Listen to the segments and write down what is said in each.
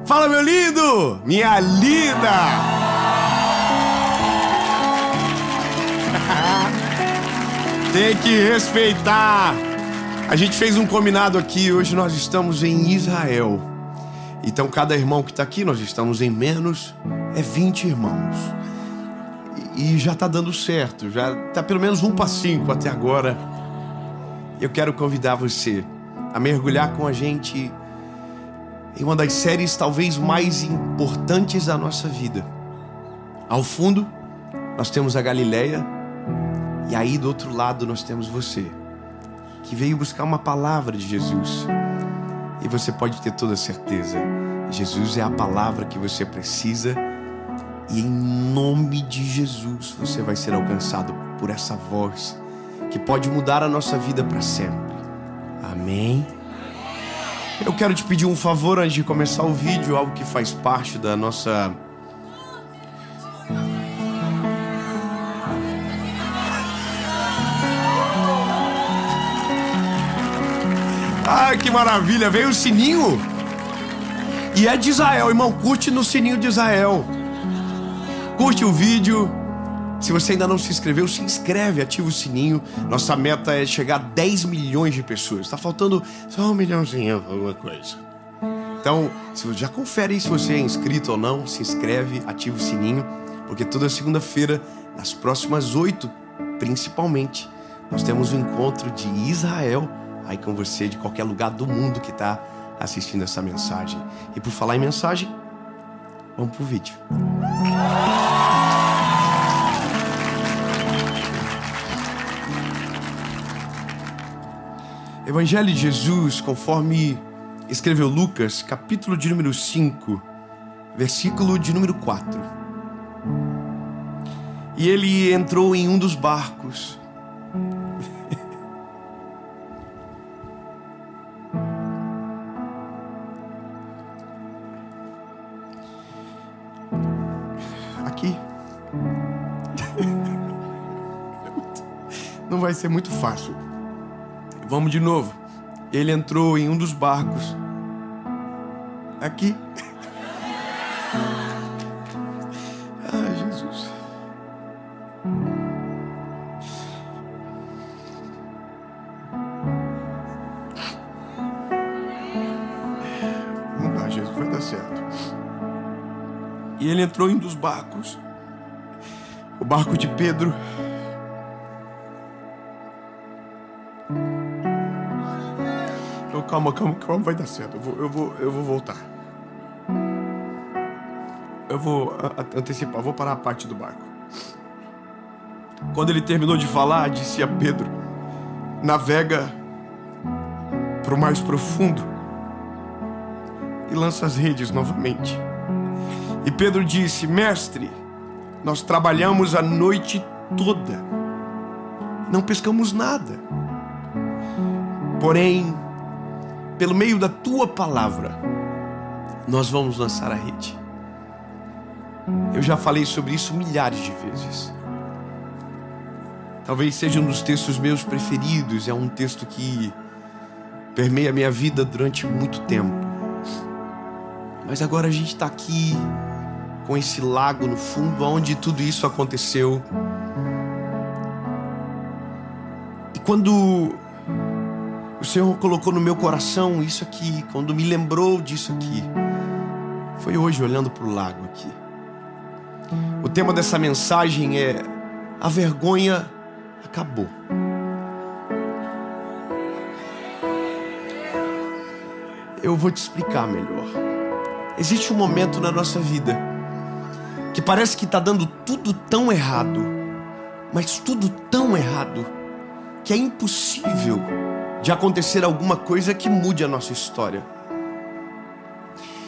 Fala, meu lindo! Minha linda! Tem que respeitar. A gente fez um combinado aqui. Hoje nós estamos em Israel. Então cada irmão que está aqui, nós estamos em menos 20 irmãos. E já está dando certo. Já está pelo menos 1 para 5 até agora. Eu quero convidar você a mergulhar com a gente em uma das séries talvez mais importantes da nossa vida. Ao fundo, nós temos a Galileia, e aí do outro lado nós temos você, que veio buscar uma palavra de Jesus. E você pode ter toda certeza, Jesus é a palavra que você precisa, e em nome de Jesus você vai ser alcançado por essa voz que pode mudar a nossa vida para sempre. Amém? Eu quero te pedir um favor antes de começar o vídeo, algo que faz parte da nossa... Ah, que maravilha! Veio o sininho! E é de Israel, irmão. Curte no sininho de Israel. Curte o vídeo. Se você ainda não se inscreveu, se inscreve, ativa o sininho. Nossa meta é chegar a 10 milhões de pessoas. Está faltando só 1 milhãozinho, alguma coisa. Então, já confere aí se você é inscrito ou não. Se inscreve, ativa o sininho. Porque toda segunda-feira, nas próximas 8, principalmente, nós temos um encontro de Israel aí com você, de qualquer lugar do mundo que está assistindo essa mensagem. E por falar em mensagem, vamos pro vídeo. Evangelho de Jesus, conforme escreveu Lucas, capítulo de número 5, versículo de número 4. E ele entrou em um dos barcos. Aqui. Não vai ser muito fácil. Vamos de novo. Ele entrou em um dos barcos. Aqui. Ai, Jesus. Vamos lá, Jesus, vai dar certo. E ele entrou em um dos barcos. O barco de Pedro. Calma, vai dar certo. Eu vou voltar. Eu vou antecipar, vou parar a parte do barco. Quando ele terminou de falar, disse a Pedro: navega para o mais profundo e lança as redes novamente. E Pedro disse: mestre, nós trabalhamos a noite toda, não pescamos nada. Porém, pelo meio da tua palavra, nós vamos lançar a rede. Eu já falei sobre isso milhares de vezes. Talvez seja um dos textos meus preferidos. É um texto que permeia a minha vida durante muito tempo. Mas agora a gente está aqui com esse lago no fundo, onde tudo isso aconteceu. E quando o Senhor colocou no meu coração isso aqui, quando me lembrou disso aqui, foi hoje olhando para o lago aqui. O tema dessa mensagem é: a vergonha acabou. Eu vou te explicar melhor. Existe um momento na nossa vida que parece que está dando tudo tão errado, mas tudo tão errado, que é impossível de acontecer alguma coisa que mude a nossa história.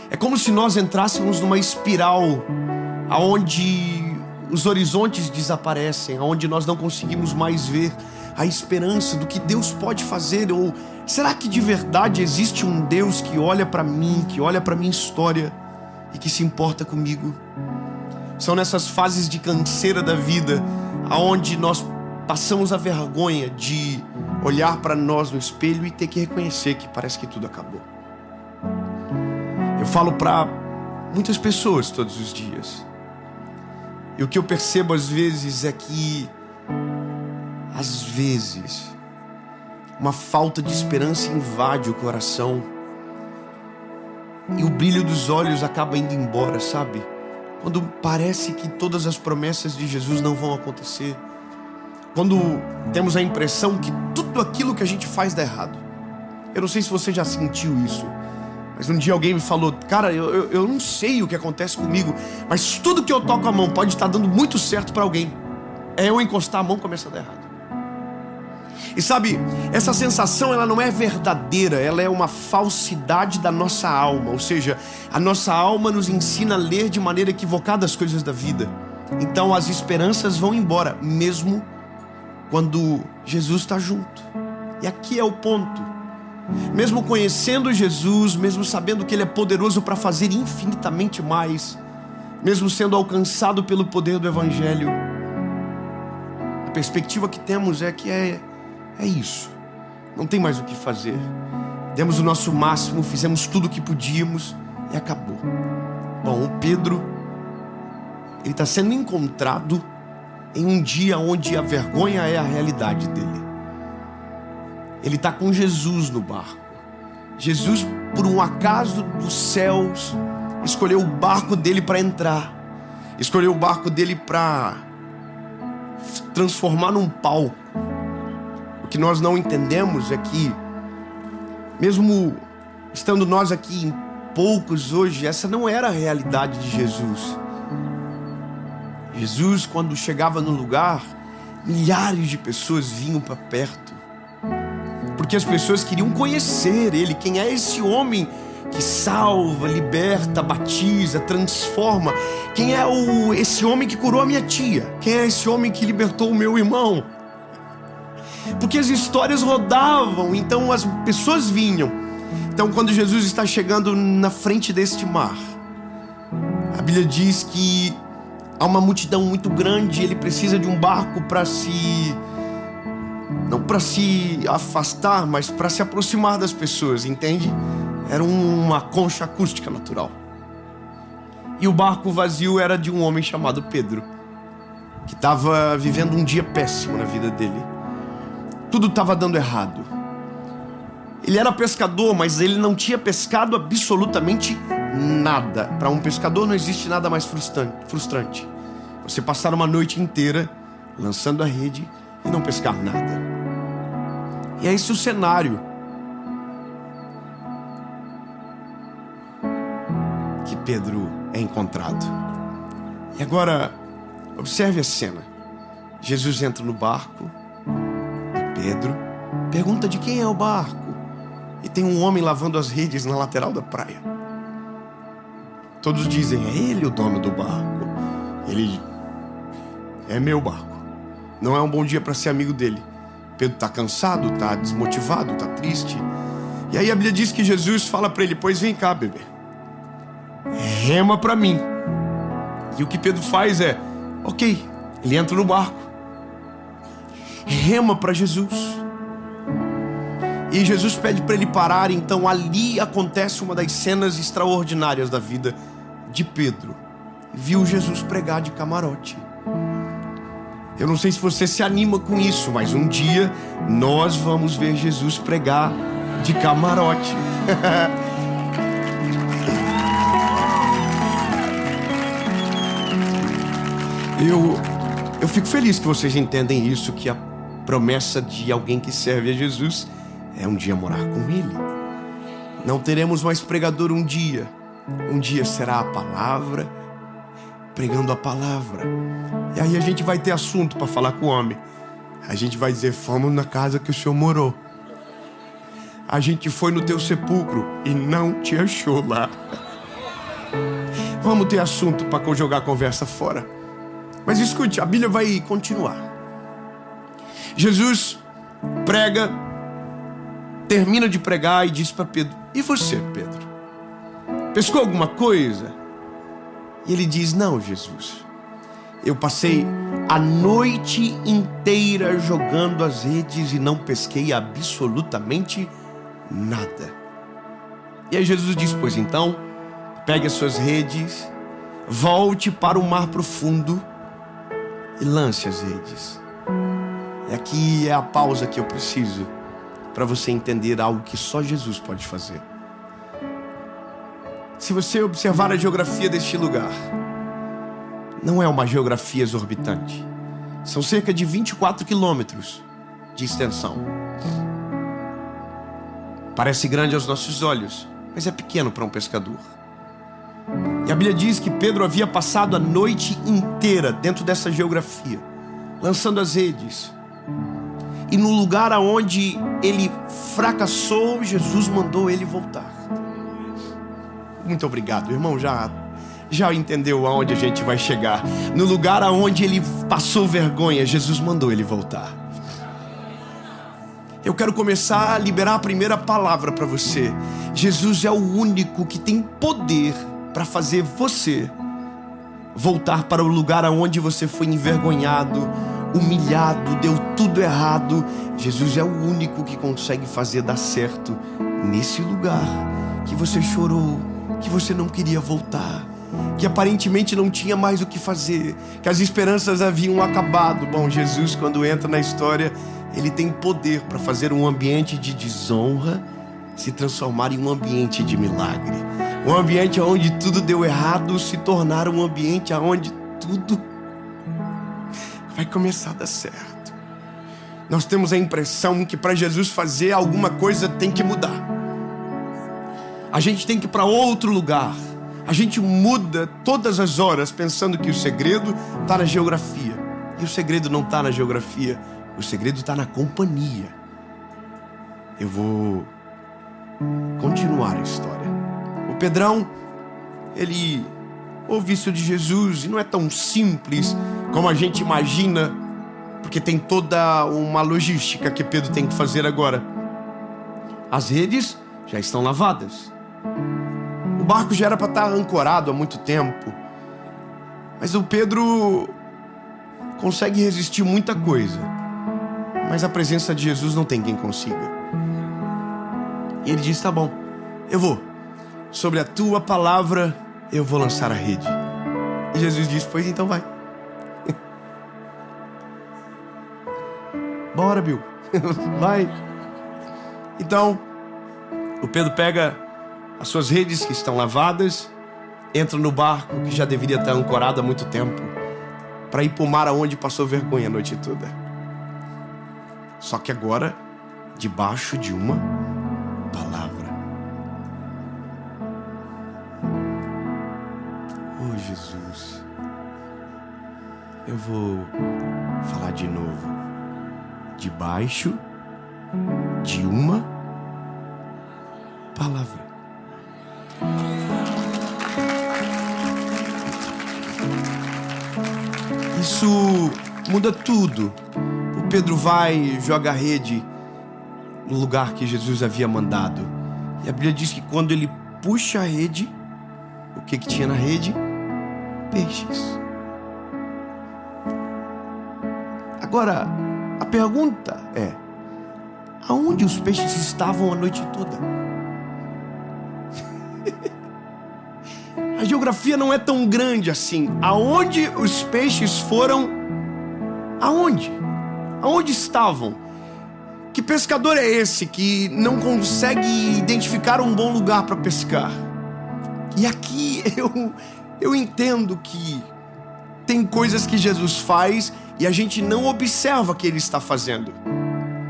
É como se nós entrássemos numa espiral aonde os horizontes desaparecem, aonde nós não conseguimos mais ver a esperança do que Deus pode fazer. Ou será que de verdade existe um Deus que olha para mim, que olha para minha história e que se importa comigo? São nessas fases de canseira da vida aonde nós passamos a vergonha de olhar para nós no espelho e ter que reconhecer que parece que tudo acabou. Eu falo para muitas pessoas todos os dias. E o que eu percebo às vezes é que, às vezes, uma falta de esperança invade o coração e o brilho dos olhos acaba indo embora, sabe? Quando parece que todas as promessas de Jesus não vão acontecer. Quando temos a impressão que tudo aquilo que a gente faz dá errado. Eu não sei se você já sentiu isso, mas um dia alguém me falou: cara, eu não sei o que acontece comigo, mas tudo que eu toco a mão pode estar dando muito certo para alguém. É eu encostar a mão e começa a dar errado. E sabe, essa sensação ela não é verdadeira, ela é uma falsidade da nossa alma. Ou seja, a nossa alma nos ensina a ler de maneira equivocada as coisas da vida. Então as esperanças vão embora, mesmo quando Jesus está junto. E aqui é o ponto. Mesmo conhecendo Jesus, mesmo sabendo que Ele é poderoso para fazer infinitamente mais, mesmo sendo alcançado pelo poder do Evangelho, a perspectiva que temos é que é isso. Não tem mais o que fazer. Demos o nosso máximo, fizemos tudo o que podíamos e acabou. Bom, o Pedro, ele está sendo encontrado em um dia onde a vergonha é a realidade dele. Ele está com Jesus no barco. Jesus, por um acaso dos céus, escolheu o barco dele para entrar. Escolheu o barco dele para transformar num palco. O que nós não entendemos é que, mesmo estando nós aqui em poucos hoje, essa não era a realidade de Jesus. Jesus, quando chegava no lugar, milhares de pessoas vinham para perto, porque as pessoas queriam conhecer Ele. Quem é esse homem que salva, liberta, batiza, transforma? Quem é esse homem que curou a minha tia? Quem é esse homem que libertou o meu irmão? Porque as histórias rodavam, então as pessoas vinham. Então, quando Jesus está chegando na frente deste mar, a Bíblia diz que há uma multidão muito grande. Ele precisa de um barco para não para se afastar, mas para se aproximar das pessoas, entende? Era uma concha acústica natural. E o barco vazio era de um homem chamado Pedro, que estava vivendo um dia péssimo na vida dele. Tudo estava dando errado. Ele era pescador, mas ele não tinha pescado absolutamente nada. Para um pescador não existe nada mais frustrante. Você passar uma noite inteira lançando a rede e não pescar nada. E é esse o cenário que Pedro é encontrado. E agora, observe a cena. Jesus entra no barco e Pedro pergunta de quem é o barco. E tem um homem lavando as redes na lateral da praia. Todos dizem: é ele o dono do barco. Ele: é meu barco. Não é um bom dia para ser amigo dele. Pedro está cansado, está desmotivado, está triste. E aí a Bíblia diz que Jesus fala para ele: pois vem cá, bebê, rema para mim. E o que Pedro faz é: ok. Ele entra no barco, rema para Jesus. E Jesus pede para ele parar. Então ali acontece uma das cenas extraordinárias da vida de Pedro. Viu Jesus pregar de camarote. Eu não sei se você se anima com isso, mas um dia nós vamos ver Jesus pregar de camarote. Eu fico feliz que vocês entendem isso, que a promessa de alguém que serve a Jesus é um dia morar com Ele. Não teremos mais pregador um dia. Um dia será a palavra, pregando a palavra. E aí a gente vai ter assunto para falar com o homem. A gente vai dizer: fomos na casa que o Senhor morou. A gente foi no teu sepulcro e não te achou lá. Vamos ter assunto para jogar a conversa fora. Mas escute, a Bíblia vai continuar. Jesus prega, termina de pregar e diz para Pedro: e você, Pedro? Pescou alguma coisa? E ele diz: não, Jesus, eu passei a noite inteira jogando as redes e não pesquei absolutamente nada. E aí Jesus diz: pois então, pegue as suas redes, volte para o mar profundo e lance as redes. E aqui é a pausa que eu preciso para você entender algo que só Jesus pode fazer. Se você observar a geografia deste lugar, não é uma geografia exorbitante. São cerca de 24 quilômetros de extensão. Parece grande aos nossos olhos, mas é pequeno para um pescador. E a Bíblia diz que Pedro havia passado a noite inteira dentro dessa geografia, lançando as redes. E no lugar aonde ele fracassou, Jesus mandou ele voltar. Muito obrigado, irmão, já entendeu aonde a gente vai chegar. No lugar aonde ele passou vergonha, Jesus mandou ele voltar. Eu quero começar a liberar a primeira palavra para você. Jesus é o único que tem poder para fazer você voltar para o lugar aonde você foi envergonhado, humilhado, deu tudo errado. Jesus é o único que consegue fazer dar certo nesse lugar que você chorou, que você não queria voltar, que aparentemente não tinha mais o que fazer, que as esperanças haviam acabado. Bom, Jesus, quando entra na história, ele tem poder para fazer um ambiente de desonra se transformar em um ambiente de milagre. Um ambiente onde tudo deu errado se tornar um ambiente onde tudo vai começar a dar certo. Nós temos a impressão que para Jesus fazer alguma coisa tem que mudar. A gente tem que ir para outro lugar. A gente muda todas as horas pensando que o segredo está na geografia. E o segredo não está na geografia. O segredo está na companhia. Eu vou continuar a história. O Pedrão, ele ouve isso de Jesus e não é tão simples como a gente imagina, porque tem toda uma logística que Pedro tem que fazer agora. As redes já estão lavadas. O barco já era para estar ancorado há muito tempo. Mas o Pedro consegue resistir muita coisa. Mas a presença de Jesus não tem quem consiga. E ele diz, tá bom, eu vou. Sobre a tua palavra, eu vou lançar a rede. E Jesus diz, pois então vai. Bora, Bill. Vai. Então, o Pedro pega as suas redes que estão lavadas, entra no barco que já deveria estar ancorado há muito tempo, para ir para o mar aonde passou vergonha a noite toda. Só que agora, debaixo de uma palavra. Oh, Jesus. Eu vou falar de novo. Debaixo de uma palavra. Isso muda tudo. O Pedro vai, joga a rede no lugar que Jesus havia mandado. E a Bíblia diz que quando ele puxa a rede, o que tinha na rede? Peixes. Agora, a pergunta é: aonde os peixes estavam a noite toda? A geografia não é tão grande assim. Aonde os peixes foram? Aonde? Aonde estavam? Que pescador é esse que não consegue identificar um bom lugar para pescar? E aqui eu entendo que tem coisas que Jesus faz e a gente não observa que ele está fazendo.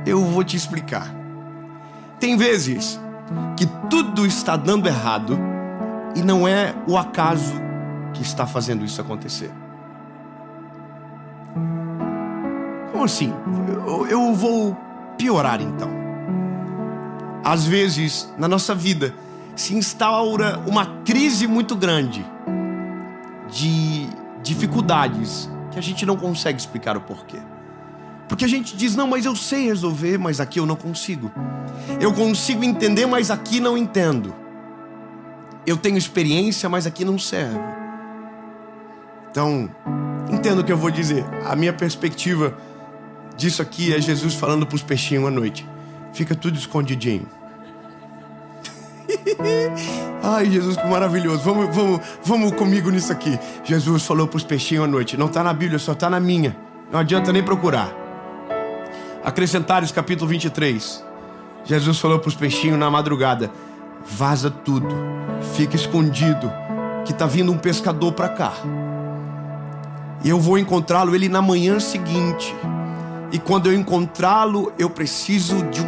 Eu vou te explicar. Tem vezes que tudo está dando errado e não é o acaso que está fazendo isso acontecer. Como assim? Eu vou piorar então. Às vezes, na nossa vida, se instaura uma crise muito grande de dificuldades que a gente não consegue explicar o porquê. Porque a gente diz, não, mas eu sei resolver, mas aqui eu não consigo. Eu consigo entender, mas aqui não entendo. Eu tenho experiência, mas aqui não serve. Então, entenda o que eu vou dizer. A minha perspectiva disso aqui é Jesus falando para os peixinhos à noite. Fica tudo escondidinho. Ai, Jesus, que maravilhoso. Vamos comigo nisso aqui. Jesus falou para os peixinhos à noite. Não está na Bíblia, só está na minha. Não adianta nem procurar. Acrescentares, capítulo 23. Jesus falou para os peixinhos na madrugada: vaza tudo, fica escondido, que está vindo um pescador para cá. E eu vou encontrá-lo ele na manhã seguinte. E quando eu encontrá-lo, eu preciso de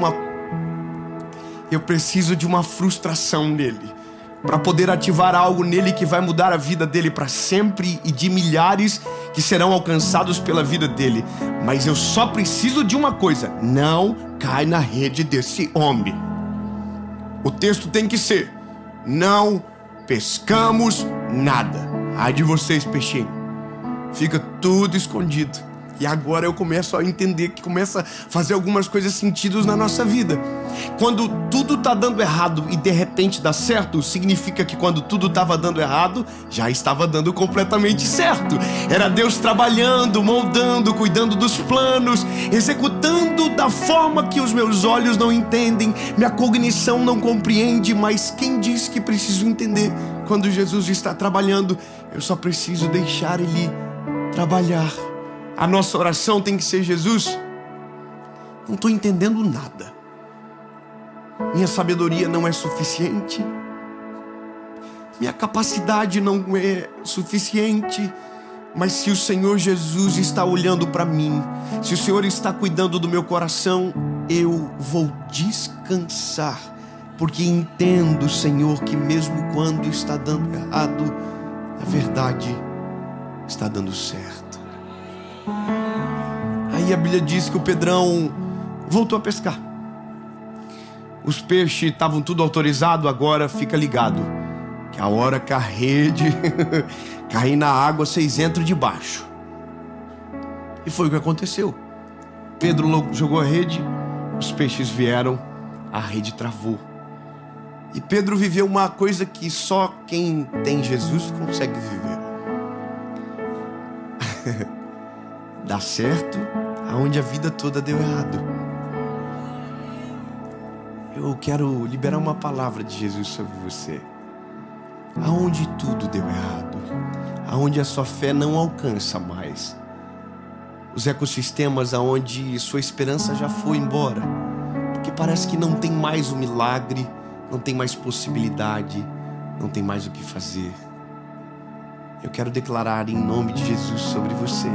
uma frustração nele, para poder ativar algo nele que vai mudar a vida dele para sempre e de milhares que serão alcançados pela vida dele. Mas eu só preciso de uma coisa: não cai na rede desse homem. O texto tem que ser: não pescamos nada. Ai de vocês, peixinho. Fica tudo escondido. E agora eu começo a entender que começa a fazer algumas coisas sentidos na nossa vida. Quando tudo tá dando errado e de repente dá certo, significa que quando tudo estava dando errado, já estava dando completamente certo. Era Deus trabalhando, moldando, cuidando dos planos, executando da forma que os meus olhos não entendem, minha cognição não compreende, mas quem diz que preciso entender? Quando Jesus está trabalhando, eu só preciso deixar Ele trabalhar. A nossa oração tem que ser: Jesus, não estou entendendo nada. Minha sabedoria não é suficiente. Minha capacidade não é suficiente. Mas se o Senhor Jesus está olhando para mim, se o Senhor está cuidando do meu coração, eu vou descansar. Porque entendo, Senhor, que mesmo quando está dando errado, na verdade, está dando certo. Aí a Bíblia diz que o Pedrão voltou a pescar. Os peixes estavam tudo autorizado, agora fica ligado, que a hora que a rede cair na água, vocês entram debaixo. E foi o que aconteceu. Pedro jogou a rede, os peixes vieram, a rede travou. E Pedro viveu uma coisa que só quem tem Jesus consegue viver. Dá certo aonde a vida toda deu errado. Eu quero liberar uma palavra de Jesus sobre você. Aonde tudo deu errado, aonde a sua fé não alcança mais, os ecossistemas aonde sua esperança já foi embora, porque parece que não tem mais o milagre, não tem mais possibilidade, não tem mais o que fazer. Eu quero declarar em nome de Jesus sobre você,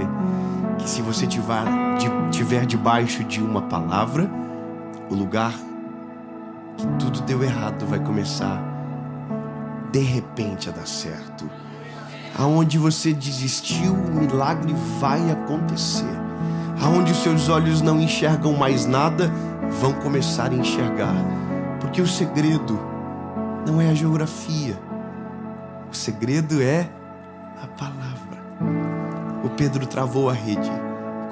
que se você estiver debaixo de uma palavra, o lugar que tudo deu errado vai começar de repente a dar certo. Aonde você desistiu, o milagre vai acontecer. Aonde os seus olhos não enxergam mais nada, vão começar a enxergar. Porque o segredo não é a geografia, o segredo é a palavra. O Pedro travou a rede.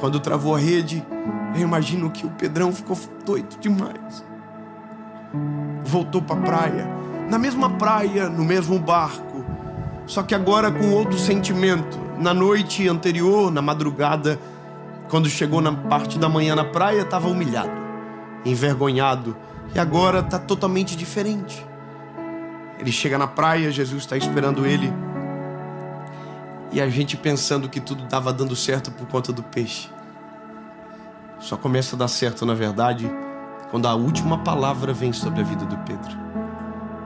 Quando travou a rede, eu imagino que o Pedrão ficou doido demais. Voltou para a praia, na mesma praia, no mesmo barco, só que agora com outro sentimento. Na noite anterior, na madrugada, quando chegou na parte da manhã na praia, estava humilhado, envergonhado, e agora está totalmente diferente. Ele chega na praia, Jesus está esperando ele, e a gente pensando que tudo estava dando certo por conta do peixe. Só começa a dar certo, na verdade, quando a última palavra vem sobre a vida do Pedro.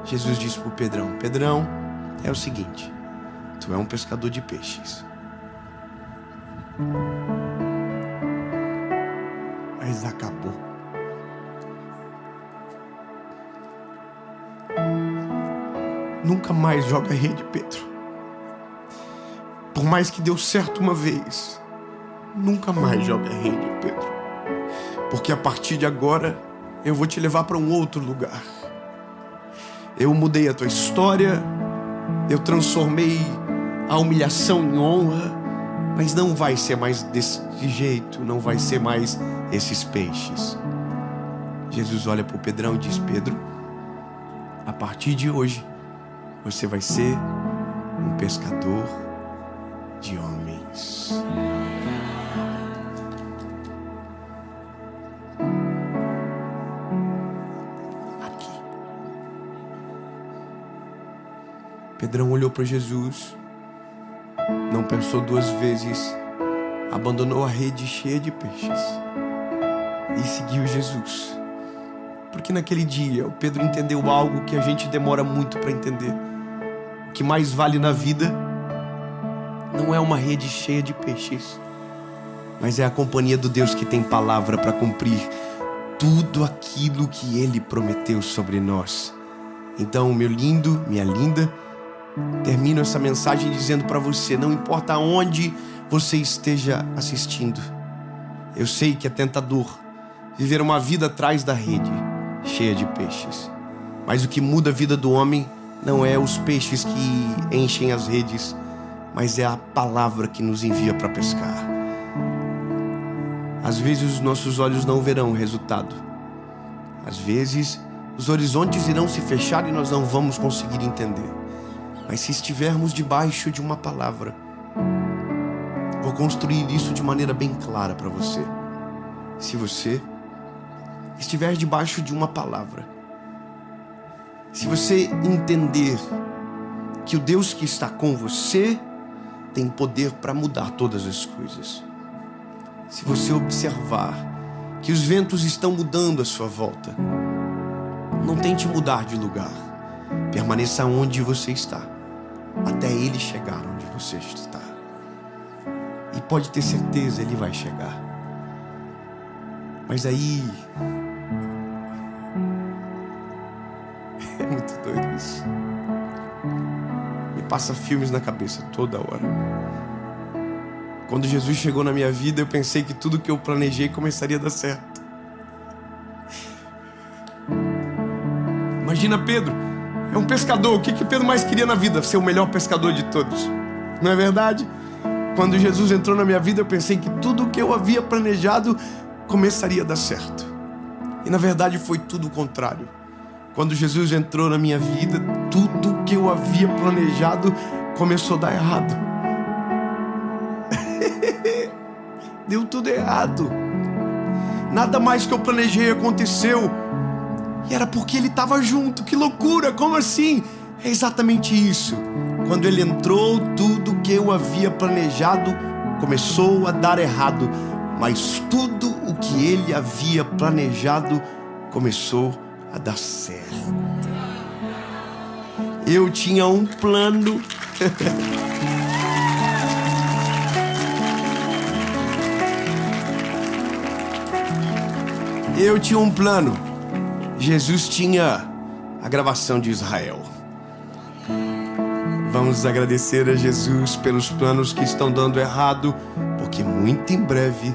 Jesus disse para o Pedrão: Pedrão, é o seguinte, tu é um pescador de peixes. Mas acabou. Nunca mais joga rede, Pedro. Por mais que deu certo uma vez, nunca mais joga rede, Pedro. Porque a partir de agora, eu vou te levar para um outro lugar. Eu mudei a tua história, eu transformei a humilhação em honra, mas não vai ser mais desse jeito, não vai ser mais esses peixes. Jesus olha para o Pedrão e diz: Pedro, a partir de hoje, você vai ser um pescador de homens. Pedrão olhou para Jesus, não pensou duas vezes, abandonou a rede cheia de peixes e seguiu Jesus. Porque naquele dia o Pedro entendeu algo que a gente demora muito para entender. O que mais vale na vida não é uma rede cheia de peixes, mas é a companhia do Deus que tem palavra para cumprir tudo aquilo que Ele prometeu sobre nós. Então, meu lindo, minha linda, termino essa mensagem dizendo para você, não importa onde você esteja assistindo, eu sei que é tentador viver uma vida atrás da rede cheia de peixes, mas o que muda a vida do homem não é os peixes que enchem as redes, mas é a palavra que nos envia para pescar. Às vezes os nossos olhos não verão o resultado, às vezes os horizontes irão se fechar e nós não vamos conseguir entender. Mas se estivermos debaixo de uma palavra, vou construir isso de maneira bem clara para você. Se você estiver debaixo de uma palavra, se você entender que o Deus que está com você tem poder para mudar todas as coisas, se você observar que os ventos estão mudando à sua volta, não tente mudar de lugar. Permaneça onde você está, até Ele chegar onde você está. E pode ter certeza, Ele vai chegar. Mas aí... é muito doido isso. Me passa filmes na cabeça toda hora. Quando Jesus chegou na minha vida, eu pensei que tudo que eu planejei começaria a dar certo. Imagina Pedro, é um pescador. O que Pedro mais queria na vida? Ser o melhor pescador de todos. Não é verdade? Quando Jesus entrou na minha vida, eu pensei que tudo que eu havia planejado começaria a dar certo. E na verdade foi tudo o contrário. Quando Jesus entrou na minha vida, tudo que eu havia planejado começou a dar errado. Deu tudo errado. Nada mais que eu planejei aconteceu. E era porque Ele estava junto. Que loucura, como assim? É exatamente isso. Quando Ele entrou, tudo que eu havia planejado começou a dar errado. Mas tudo o que Ele havia planejado começou a dar certo. Eu tinha um plano. Eu tinha um plano. Jesus tinha a gravação de Israel. Vamos agradecer a Jesus pelos planos que estão dando errado, porque muito em breve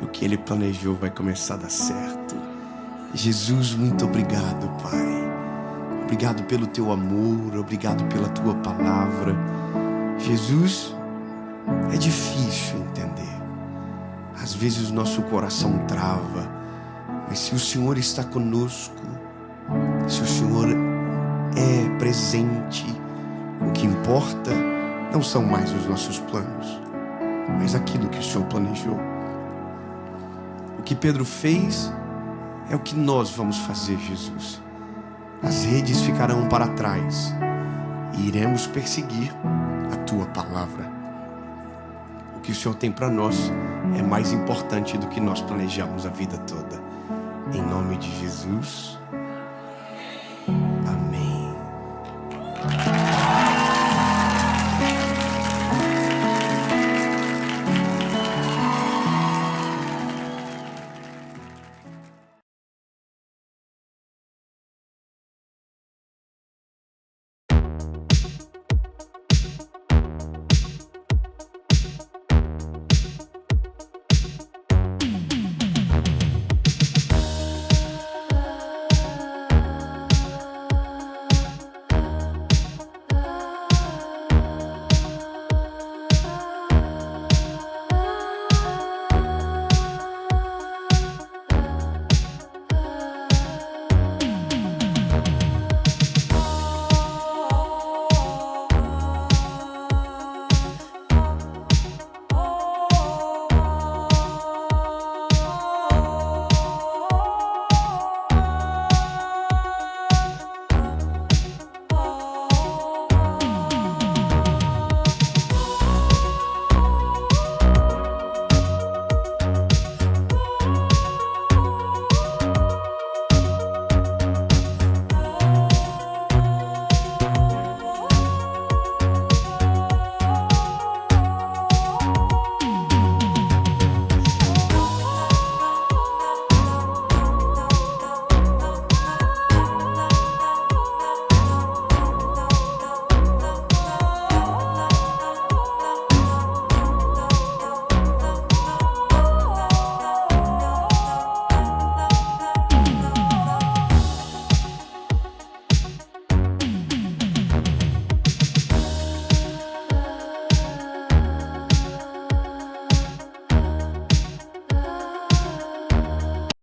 o que Ele planejou vai começar a dar certo. Jesus, muito obrigado, Pai. Obrigado pelo Teu amor, obrigado pela Tua palavra. Jesus, é difícil entender. Às vezes o nosso coração trava. Mas se o Senhor está conosco, se o Senhor é presente, o que importa não são mais os nossos planos, mas aquilo que o Senhor planejou. O que Pedro fez é o que nós vamos fazer, Jesus. As redes ficarão para trás e iremos perseguir a Tua palavra. O que o Senhor tem para nós é mais importante do que nós planejamos a vida toda. Em nome de Jesus.